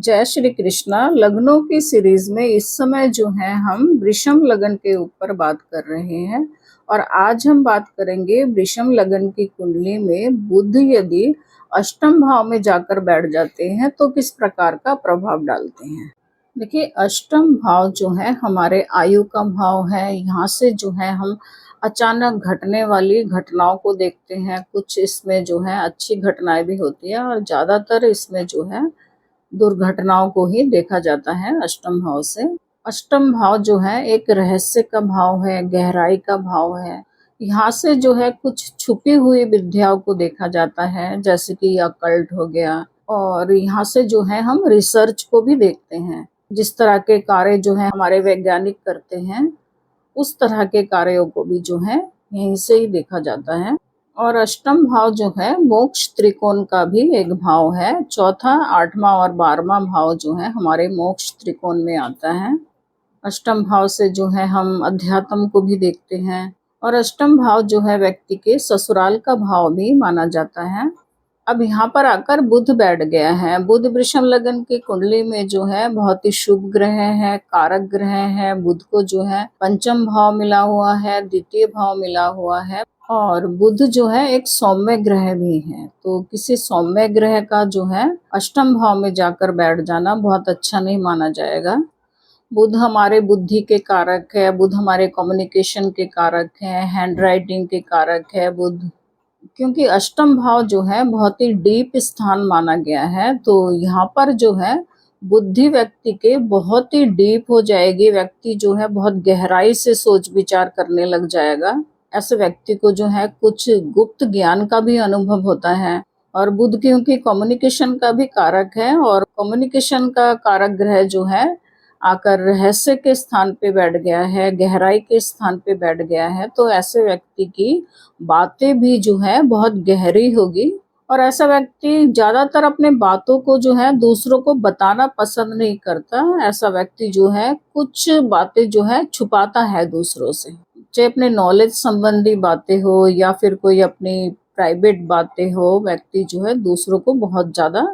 जय श्री कृष्णा। लग्नों की सीरीज में इस समय जो है हम वृषम लगन के ऊपर बात कर रहे हैं और आज हम बात करेंगे वृषम लगन की कुंडली में बुध यदि अष्टम भाव में जाकर बैठ जाते हैं तो किस प्रकार का प्रभाव डालते हैं। देखिए, अष्टम भाव जो है हमारे आयु का भाव है। यहाँ से जो है हम अचानक घटने वाली घटनाओं को देखते हैं। कुछ इसमें जो है अच्छी घटनाएं भी होती है और ज्यादातर इसमें जो है दुर्घटनाओं को ही देखा जाता है अष्टम भाव से। अष्टम भाव जो है एक रहस्य का भाव है, गहराई का भाव है। यहाँ से जो है कुछ छुपी हुई विद्याओं को देखा जाता है, जैसे कि अकल्ट हो गया। और यहाँ से जो है हम रिसर्च को भी देखते हैं। जिस तरह के कार्य जो है हमारे वैज्ञानिक करते हैं, उस तरह के कार्यों को भी जो है यहीं से ही देखा जाता है। और अष्टम भाव जो है मोक्ष त्रिकोण का भी एक भाव है। चौथा, आठवां और 12वां भाव जो है हमारे मोक्ष त्रिकोण में आता है। अष्टम भाव से जो है हम अध्यात्म को भी देखते हैं और अष्टम भाव जो है व्यक्ति के ससुराल का भाव भी माना जाता है। अब यहाँ पर आकर बुध बैठ गया है। बुध वृषभ लगन की कुंडली में जो है बहुत ही शुभ ग्रह है, कारक ग्रह है। बुध को जो है पंचम भाव मिला हुआ है, द्वितीय भाव मिला हुआ है और बुध जो है एक सौम्य ग्रह भी है। तो किसी सौम्य ग्रह का जो है अष्टम भाव में जाकर बैठ जाना बहुत अच्छा नहीं माना जाएगा। बुध हमारे बुद्धि के कारक है, बुध हमारे कम्युनिकेशन के कारक है, हैंड राइटिंग के कारक है बुध। क्योंकि अष्टम भाव जो है बहुत ही डीप स्थान माना गया है, तो यहाँ पर जो है बुद्धि व्यक्ति के बहुत ही डीप हो जाएगी। व्यक्ति जो है बहुत गहराई से सोच विचार करने लग जाएगा। ऐसे व्यक्ति को जो है कुछ गुप्त ज्ञान का भी अनुभव होता है। और बुध क्योंकि कम्युनिकेशन का भी कारक है और कम्युनिकेशन का कारक ग्रह जो है आकर रहस्य के स्थान पे बैठ गया है, गहराई के स्थान पे बैठ गया है, तो ऐसे व्यक्ति की बातें भी जो है बहुत गहरी होगी। और ऐसा व्यक्ति ज्यादातर अपने बातों को जो है दूसरों को बताना पसंद नहीं करता। ऐसा व्यक्ति जो है कुछ बातें जो है छुपाता है दूसरों से, चाहे अपने नॉलेज संबंधी बातें हो या फिर कोई अपनी प्राइवेट बातें हो। व्यक्ति जो है दूसरों को बहुत ज्यादा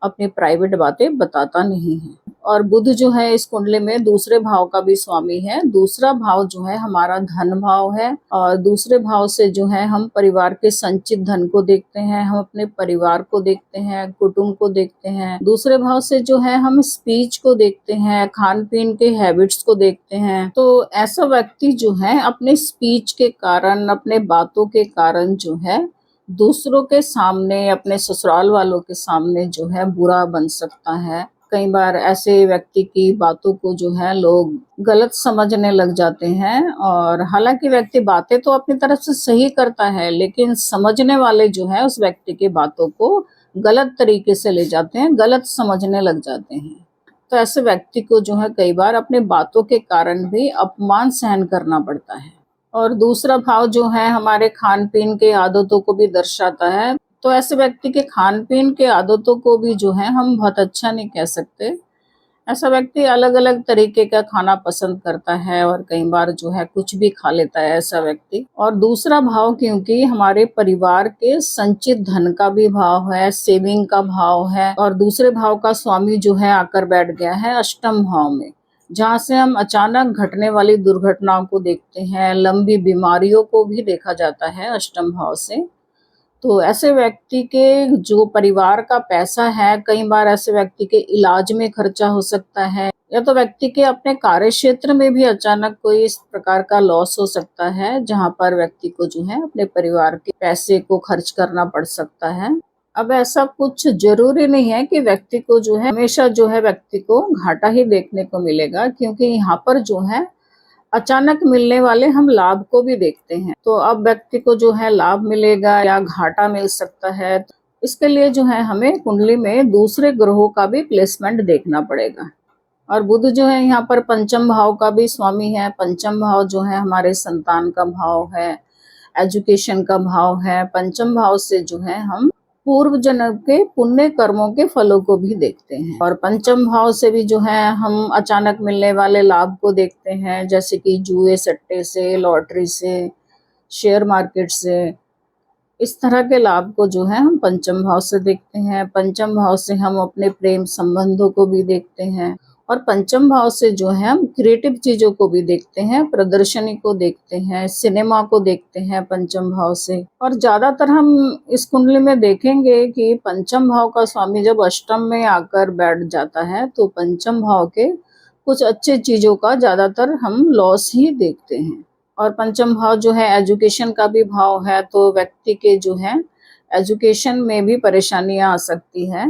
अपनी प्राइवेट बातें बताता नहीं है। और बुध जो है इस कुंडली में दूसरे भाव का भी स्वामी है। दूसरा भाव जो है हमारा धन भाव है और दूसरे भाव से जो है हम परिवार के संचित धन को देखते हैं, हम अपने परिवार को देखते हैं, कुटुंब को देखते हैं। दूसरे भाव से जो है हम स्पीच को देखते हैं, खान पीन के हैबिट्स को देखते हैं। तो ऐसा व्यक्ति जो है अपने स्पीच के कारण, अपने बातों के कारण जो है दूसरों के सामने, अपने ससुराल वालों के सामने जो है बुरा बन सकता है। कई बार ऐसे व्यक्ति की बातों को जो है लोग गलत समझने लग जाते हैं और हालांकि व्यक्ति बातें तो अपनी तरफ से सही करता है, लेकिन समझने वाले जो है उस व्यक्ति की बातों को गलत तरीके से ले जाते हैं, गलत समझने लग जाते हैं। तो ऐसे व्यक्ति को जो है कई बार अपने बातों के कारण भी अपमान सहन करना पड़ता है। और दूसरा भाव जो है हमारे खान पीन के आदतों को भी दर्शाता है। तो ऐसे व्यक्ति के खान पीन के आदतों को भी जो है हम बहुत अच्छा नहीं कह सकते। ऐसा व्यक्ति अलग अलग तरीके का खाना पसंद करता है और कई बार जो है कुछ भी खा लेता है ऐसा व्यक्ति। और दूसरा भाव क्योंकि हमारे परिवार के संचित धन का भी भाव है, सेविंग का भाव है और दूसरे भाव का स्वामी जो है आकर बैठ गया है अष्टम भाव में, जहाँ से हम अचानक घटने वाली दुर्घटनाओं को देखते हैं, लंबी बीमारियों को भी देखा जाता है अष्टम भाव से। तो ऐसे व्यक्ति के जो परिवार का पैसा है, कई बार ऐसे व्यक्ति के इलाज में खर्चा हो सकता है या तो व्यक्ति के अपने कार्य क्षेत्र में भी अचानक कोई इस प्रकार का लॉस हो सकता है, जहां पर व्यक्ति को जो है अपने परिवार के पैसे को खर्च करना पड़ सकता है। अब ऐसा कुछ जरूरी नहीं है कि व्यक्ति को जो है हमेशा जो है व्यक्ति को घाटा ही देखने को मिलेगा, क्योंकि यहाँ पर जो है अचानक मिलने वाले हम लाभ को भी देखते हैं। तो अब व्यक्ति को जो है लाभ मिलेगा या घाटा मिल सकता है, तो इसके लिए जो है हमें कुंडली में दूसरे ग्रहों का भी प्लेसमेंट देखना पड़ेगा। और बुध जो है यहाँ पर पंचम भाव का भी स्वामी है। पंचम भाव जो है हमारे संतान का भाव है, एजुकेशन का भाव है। पंचम भाव से जो है हम पूर्व जन्म के पुण्य कर्मों के फलों को भी देखते हैं। और पंचम भाव से भी जो है हम अचानक मिलने वाले लाभ को देखते हैं, जैसे कि जुए सट्टे से, लॉटरी से, शेयर मार्केट से। इस तरह के लाभ को जो है हम पंचम भाव से देखते हैं। पंचम भाव से हम अपने प्रेम संबंधों को भी देखते हैं और पंचम भाव से जो है हम क्रिएटिव चीजों को भी देखते हैं, प्रदर्शनी को देखते हैं, सिनेमा को देखते हैं पंचम भाव से। और ज्यादातर हम इस कुंडली में देखेंगे कि पंचम भाव का स्वामी जब अष्टम में आकर बैठ जाता है तो पंचम भाव के कुछ अच्छे चीजों का ज्यादातर हम लॉस ही देखते हैं। और पंचम भाव जो है एजुकेशन का भी भाव है, तो व्यक्ति के जो है एजुकेशन में भी परेशानियां आ सकती है।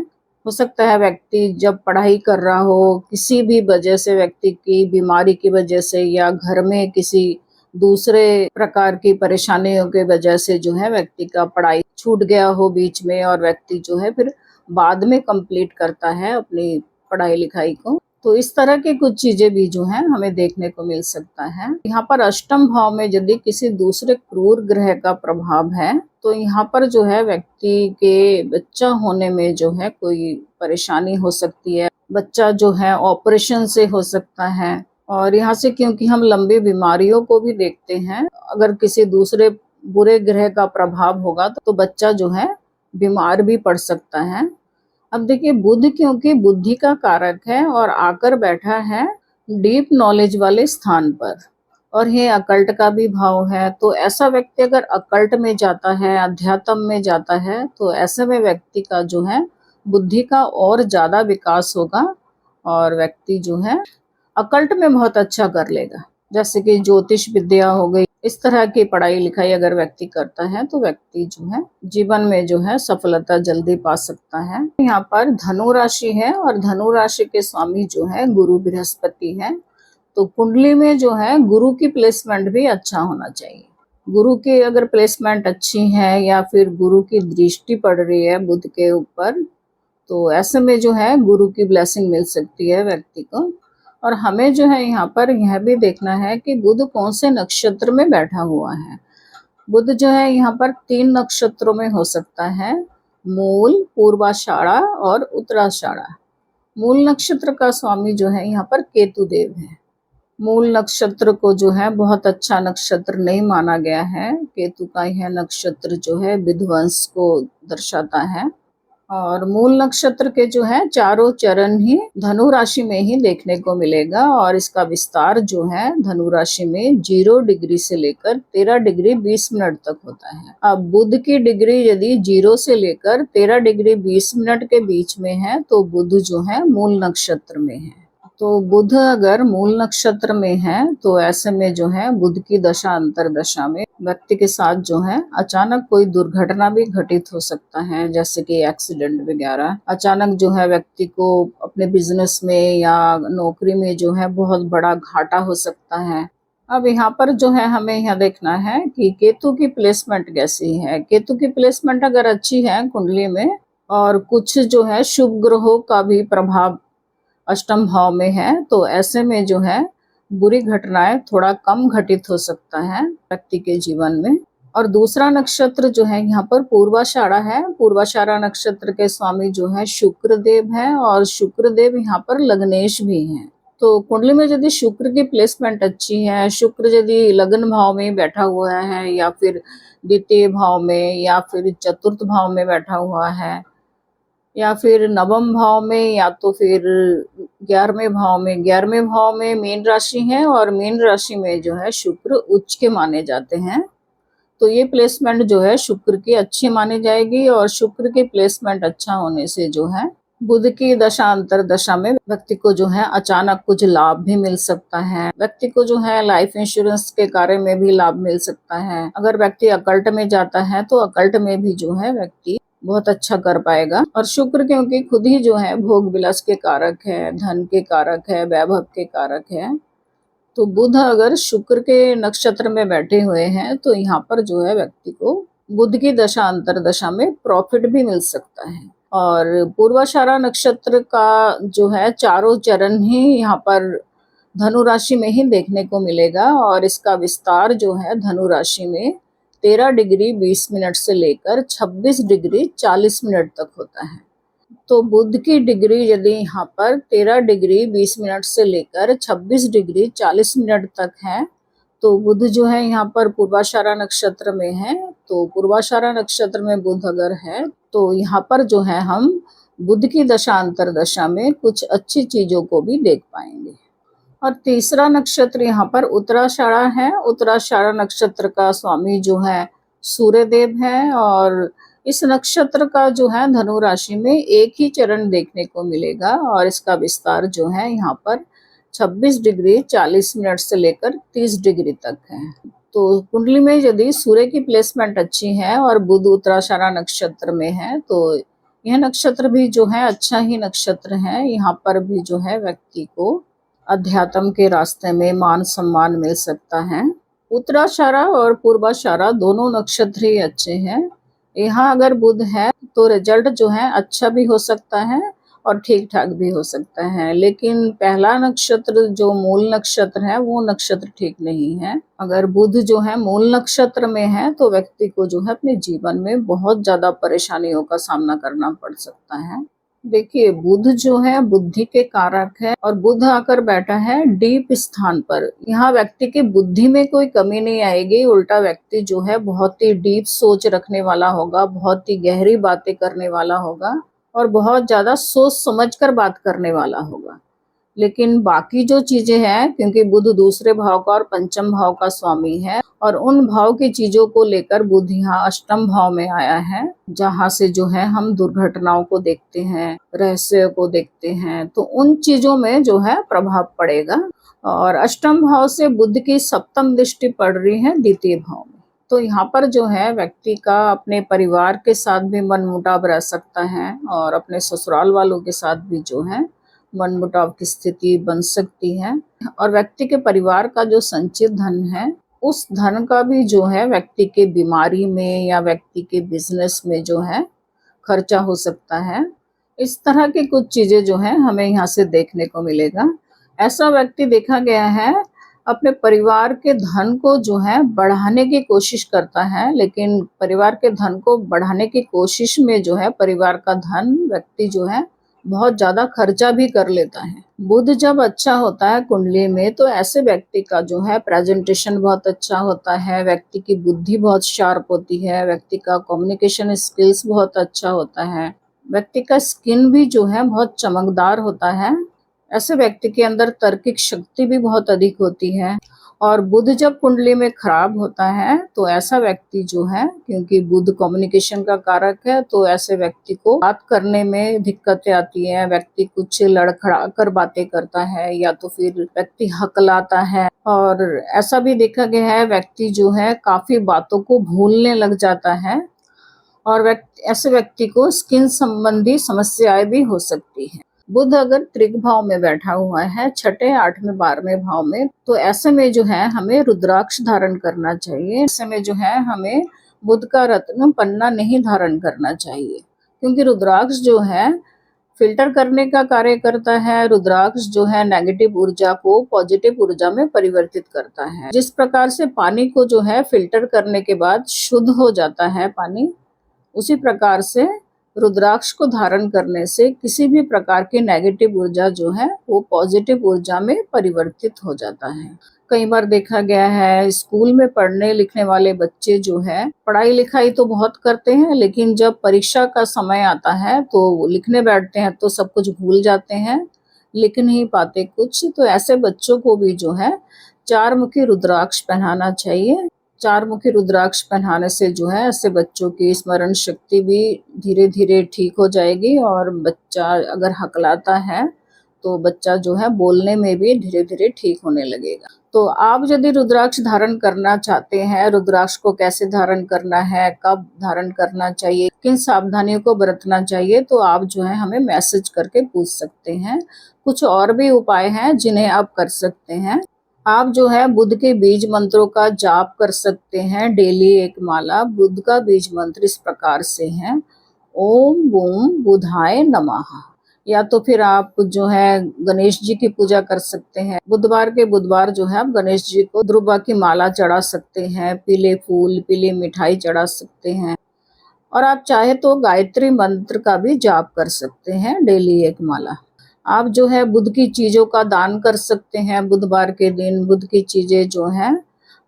हो सकता है व्यक्ति जब पढ़ाई कर रहा हो, किसी भी वजह से, व्यक्ति की बीमारी की वजह से या घर में किसी दूसरे प्रकार की परेशानियों के वजह से जो है व्यक्ति का पढ़ाई छूट गया हो बीच में और व्यक्ति जो है फिर बाद में कंप्लीट करता है अपनी पढ़ाई लिखाई को। तो इस तरह की कुछ चीजें भी जो है हमें देखने को मिल सकता है। यहाँ पर अष्टम भाव में यदि किसी दूसरे क्रूर ग्रह का प्रभाव है तो यहाँ पर जो है व्यक्ति के बच्चा होने में जो है कोई परेशानी हो सकती है। बच्चा जो है ऑपरेशन से हो सकता है। और यहाँ से क्योंकि हम लंबी बीमारियों को भी देखते हैं, अगर किसी दूसरे बुरे ग्रह का प्रभाव होगा तो बच्चा जो है बीमार भी पड़ सकता है। अब देखिए बुध क्योंकि बुद्धि का कारक है और आकर बैठा है डीप नॉलेज वाले स्थान पर, और ये अकल्ट का भी भाव है, तो ऐसा व्यक्ति अगर अकल्ट में जाता है, अध्यात्म में जाता है, तो ऐसे में व्यक्ति का जो है बुद्धि का और ज्यादा विकास होगा और व्यक्ति जो है अकल्ट में बहुत अच्छा कर लेगा। जैसे कि ज्योतिष विद्या हो गई, इस तरह की पढ़ाई लिखाई अगर व्यक्ति करता है तो व्यक्ति जो है जीवन में जो है सफलता जल्दी पा सकता है। यहाँ पर धनु राशि है और धनु राशि के स्वामी जो है गुरु बृहस्पति है, तो कुंडली में जो है गुरु की प्लेसमेंट भी अच्छा होना चाहिए। गुरु की अगर प्लेसमेंट अच्छी है या फिर गुरु की दृष्टि पड़ रही है बुध के ऊपर, तो ऐसे में जो है गुरु की ब्लेसिंग मिल सकती है व्यक्ति को। और हमें जो है यहाँ पर यह भी देखना है कि बुध कौन से नक्षत्र में बैठा हुआ है। बुध जो है यहाँ पर 3 नक्षत्रों में हो सकता है, मूल, पूर्वाषाढ़ा और उत्तराषाढ़ा। मूल नक्षत्र का स्वामी जो है यहाँ पर केतु देव है। मूल नक्षत्र को जो है बहुत अच्छा नक्षत्र नहीं माना गया है। केतु का यह नक्षत्र जो है विध्वंस को दर्शाता है। और मूल नक्षत्र के जो है चारों चरण ही धनु राशि में ही देखने को मिलेगा और इसका विस्तार जो है धनु राशि में 0 डिग्री से लेकर 13 डिग्री 20 मिनट तक होता है। अब बुध की डिग्री यदि 0 से लेकर 13 डिग्री 20 मिनट के बीच में है तो बुध जो है मूल नक्षत्र में है। तो बुध अगर मूल नक्षत्र में है तो ऐसे में जो है बुध की दशा अंतर दशा में व्यक्ति के साथ जो है अचानक कोई दुर्घटना भी घटित हो सकता है, जैसे कि एक्सीडेंट वगैरह। अचानक जो है व्यक्ति को अपने बिजनेस में या नौकरी में जो है बहुत बड़ा घाटा हो सकता है। अब यहाँ पर जो है हमें यह देखना है कि केतु की प्लेसमेंट कैसी है। केतु की प्लेसमेंट अगर अच्छी है कुंडली में और कुछ जो है शुभ ग्रहों का भी प्रभाव अष्टम भाव में है तो ऐसे में जो है बुरी घटनाएं थोड़ा कम घटित हो सकता है व्यक्ति के जीवन में। और दूसरा नक्षत्र जो है यहाँ पर पूर्वाषाढ़ा है। पूर्वाषाढ़ा नक्षत्र के स्वामी जो है शुक्र देव है और शुक्र देव यहाँ पर लग्नेश भी हैं। तो कुंडली में यदि शुक्र की प्लेसमेंट अच्छी है, शुक्र यदि लग्न भाव में बैठा हुआ है या फिर द्वितीय भाव में या फिर चतुर्थ भाव में बैठा हुआ है या फिर नवम भाव में या तो फिर 11वें भाव में, 11वें भाव में मीन राशि है और मीन राशि में जो है शुक्र उच्च के माने जाते हैं, तो ये प्लेसमेंट जो है शुक्र की अच्छी मानी जाएगी। और शुक्र की प्लेसमेंट अच्छा होने से जो है बुध की दशा अंतर दशा में व्यक्ति को जो है अचानक कुछ लाभ भी मिल सकता है। व्यक्ति को जो है लाइफ इंश्योरेंस के कार्य में भी लाभ मिल सकता है। अगर व्यक्ति अकल्ट में जाता है तो अकल्ट में भी जो है व्यक्ति बहुत अच्छा कर पाएगा। और शुक्र क्योंकि खुद ही जो है भोग विलास के कारक है, धन के कारक है, वैभव के कारक है, तो बुध अगर शुक्र के नक्षत्र में बैठे हुए हैं तो यहाँ पर जो है व्यक्ति को बुध की दशा अंतर दशा में प्रॉफिट भी मिल सकता है। और पूर्वाषाढ़ा नक्षत्र का जो है चारों चरण ही यहाँ पर धनु राशि में ही देखने को मिलेगा और इसका विस्तार जो है धनु राशि में 13 डिग्री 20 मिनट से लेकर 26 डिग्री 40 मिनट तक होता है। तो बुध की डिग्री यदि यहाँ पर 13 डिग्री 20 मिनट से लेकर 26 डिग्री 40 मिनट तक है तो बुध जो है यहाँ पर पूर्वाषाढ़ा नक्षत्र में है तो पूर्वाषाढ़ा नक्षत्र में बुध अगर है तो यहाँ पर जो है हम बुध की दशा अंतरदशा में कुछ अच्छी चीजों को भी देख पाएंगे। और तीसरा नक्षत्र यहाँ पर उत्तराषाढ़ा है। उत्तराषाढ़ा नक्षत्र का स्वामी जो है सूर्यदेव है और इस नक्षत्र का जो है धनु राशि में एक ही चरण देखने को मिलेगा और इसका विस्तार जो है यहाँ पर 26 डिग्री 40 मिनट से लेकर 30 डिग्री तक है। तो कुंडली में यदि सूर्य की प्लेसमेंट अच्छी है और बुध उत्तराषाढ़ा नक्षत्र में है तो यह नक्षत्र भी जो है अच्छा ही नक्षत्र है। यहाँ पर भी जो है व्यक्ति को अध्यात्म के रास्ते में मान सम्मान मिल सकता है। उत्तराषाढ़ा और पूर्वाषाढ़ा दोनों नक्षत्र ही अच्छे हैं। यहाँ अगर बुध है तो रिजल्ट जो है अच्छा भी हो सकता है और ठीक ठाक भी हो सकता है, लेकिन पहला नक्षत्र जो मूल नक्षत्र है वो नक्षत्र ठीक नहीं है। अगर बुध जो है मूल नक्षत्र में है तो व्यक्ति को जो है अपने जीवन में बहुत ज्यादा परेशानियों का सामना करना पड़ सकता है। देखिए बुध जो है बुद्धि के कारक है और बुध आकर बैठा है डीप स्थान पर। यहाँ व्यक्ति की बुद्धि में कोई कमी नहीं आएगी, उल्टा व्यक्ति जो है बहुत ही डीप सोच रखने वाला होगा, बहुत ही गहरी बातें करने वाला होगा और बहुत ज्यादा सोच समझ कर बात करने वाला होगा। लेकिन बाकी जो चीजें हैं, क्योंकि बुध दूसरे भाव का और पंचम भाव का स्वामी है और उन भाव की चीजों को लेकर बुध यहाँ अष्टम भाव में आया है, जहाँ से जो है हम दुर्घटनाओं को देखते हैं, रहस्य को देखते हैं, तो उन चीजों में जो है प्रभाव पड़ेगा। और अष्टम भाव से बुध की सप्तम दृष्टि पड़ रही है द्वितीय भाव में, तो यहाँ पर जो है व्यक्ति का अपने परिवार के साथ भी मनमुटाव रह सकता है और अपने ससुराल वालों के साथ भी जो है मनमुटाव की स्थिति बन सकती है। और व्यक्ति के परिवार का जो संचित धन है उस धन का भी जो है व्यक्ति के बीमारी में या व्यक्ति के बिजनेस में जो है खर्चा हो सकता है। इस तरह की कुछ चीजें जो है हमें यहाँ से देखने को मिलेगा। ऐसा व्यक्ति देखा गया है अपने परिवार के धन को जो है बढ़ाने की कोशिश करता है, लेकिन परिवार के धन को बढ़ाने की कोशिश में जो है परिवार का धन व्यक्ति जो है बहुत ज्यादा खर्चा भी कर लेता है। बुध जब अच्छा होता है कुंडली में तो ऐसे व्यक्ति का जो है प्रेजेंटेशन बहुत अच्छा होता है, व्यक्ति की बुद्धि बहुत शार्प होती है, व्यक्ति का कम्युनिकेशन स्किल्स बहुत अच्छा होता है, व्यक्ति का स्किन भी जो है बहुत चमकदार होता है। ऐसे व्यक्ति के अंदर तर्किक शक्ति भी बहुत अधिक होती है। और बुध जब कुंडली में खराब होता है तो ऐसा व्यक्ति जो है, क्योंकि बुध कम्युनिकेशन का कारक है, तो ऐसे व्यक्ति को बात करने में दिक्कतें आती है। व्यक्ति कुछ लड़खड़ा कर बातें करता है या तो फिर व्यक्ति हकलाता है और ऐसा भी देखा गया है व्यक्ति जो है काफी बातों को भूलने लग जाता है और ऐसे व्यक्ति को स्किन संबंधी समस्याएं भी हो सकती है। बुध अगर त्रिक भाव में बैठा हुआ है, छठे, आठवें, 12वें भाव में, तो ऐसे में जो है हमें रुद्राक्ष धारण करना चाहिए। ऐसे में जो है हमें बुध का रत्न पन्ना नहीं धारण करना चाहिए, क्योंकि रुद्राक्ष जो है फिल्टर करने का कार्य करता है। रुद्राक्ष जो है नेगेटिव ऊर्जा को पॉजिटिव ऊर्जा में परिवर्तित करता है। जिस प्रकार से पानी को जो है फिल्टर करने के बाद शुद्ध हो जाता है पानी, उसी प्रकार से रुद्राक्ष को धारण करने से किसी भी प्रकार की नेगेटिव ऊर्जा जो है वो पॉजिटिव ऊर्जा में परिवर्तित हो जाता है। कई बार देखा गया है स्कूल में पढ़ने लिखने वाले बच्चे जो है पढ़ाई लिखाई तो बहुत करते हैं, लेकिन जब परीक्षा का समय आता है तो लिखने बैठते हैं तो सब कुछ भूल जाते हैं, लिख नहीं पाते कुछ। तो ऐसे बच्चों को भी जो है 4 मुखी रुद्राक्ष पहनाना चाहिए। 4 मुखी रुद्राक्ष पहनाने से जो है ऐसे बच्चों की स्मरण शक्ति भी धीरे धीरे ठीक हो जाएगी और बच्चा अगर हकलाता है तो बच्चा जो है बोलने में भी धीरे धीरे ठीक होने लगेगा। तो आप यदि रुद्राक्ष धारण करना चाहते हैं, रुद्राक्ष को कैसे धारण करना है, कब धारण करना चाहिए, किन सावधानियों को बरतना चाहिए, तो आप जो है हमें मैसेज करके पूछ सकते हैं। कुछ और भी उपाय हैं जिन्हें आप कर सकते हैं। आप जो है बुध के बीज मंत्रों का जाप कर सकते हैं डेली एक माला। बुध का बीज मंत्र इस प्रकार से है, ओम बूम बुधाय नमः। या तो फिर आप जो है गणेश जी की पूजा कर सकते हैं। बुधवार के बुधवार जो है आप गणेश जी को दुर्वा की माला चढ़ा सकते हैं, पीले फूल पीली मिठाई चढ़ा सकते हैं। और आप चाहे तो गायत्री मंत्र का भी जाप कर सकते हैं डेली एक माला। आप जो है बुध की चीजों का दान कर सकते हैं बुधवार के दिन। बुध की चीजें जो हैं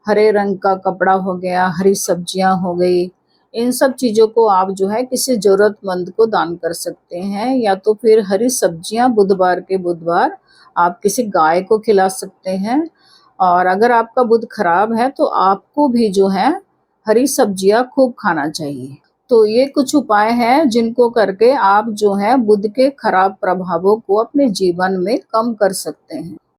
हरे रंग का कपड़ा हो गया, हरी सब्जियां हो गई, इन सब चीज़ों को आप जो है किसी ज़रूरतमंद को दान कर सकते हैं। या तो फिर हरी सब्जियां बुधवार के बुधवार आप किसी गाय को खिला सकते हैं। और अगर आपका बुध खराब है तो आपको भी जो है हरी सब्जियां खूब खाना चाहिए। तो ये कुछ उपाय हैं जिनको करके आप जो है बुध के खराब प्रभावों को अपने जीवन में कम कर सकते हैं।